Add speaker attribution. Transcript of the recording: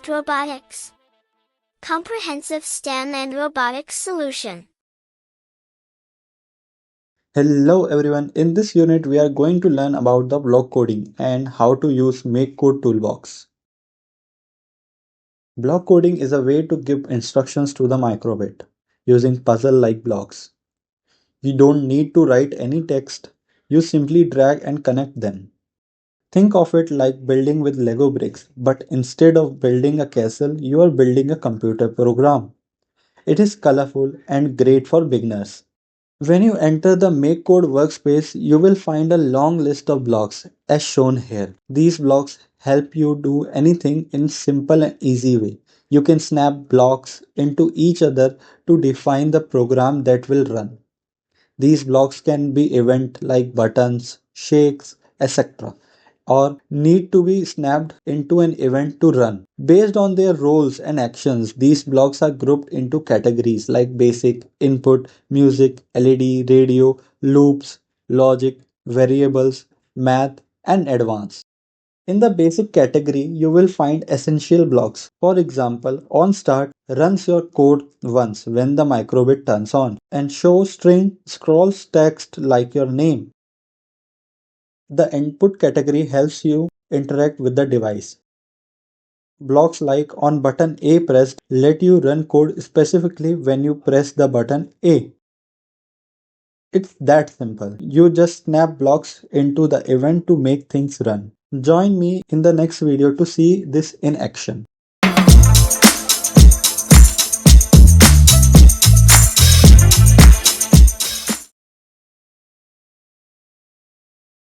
Speaker 1: Edusoft Robotix. Comprehensive STEM and robotics solution.
Speaker 2: Hello everyone, in this unit we are going to learn about the block coding and how to use MakeCode toolbox. Block coding is a way to give instructions to the microbit using puzzle-like blocks. You don't need to write any text, you simply drag and connect them. Think of it like building with Lego bricks, but instead of building a castle, you are building a computer program. It is colorful and great for beginners. When you enter the MakeCode workspace, you will find a long list of blocks as shown here. These blocks help you do anything in simple and easy way. You can snap blocks into each other to define the program that will run. These blocks can be event like buttons, shakes, etc. or need to be snapped into an event to run. Based on their roles and actions, these blocks are grouped into categories like basic, input, music, LED, radio, loops, logic, variables, math, and advanced. In the basic category, you will find essential blocks. For example, on start runs your code once when the microbit turns on, and show string scrolls text like your name. The input category helps you interact with the device. Blocks like on button A pressed let you run code specifically when you press the button A. It's that simple. You just snap blocks into the event to make things run. Join me in the next video to see this in action.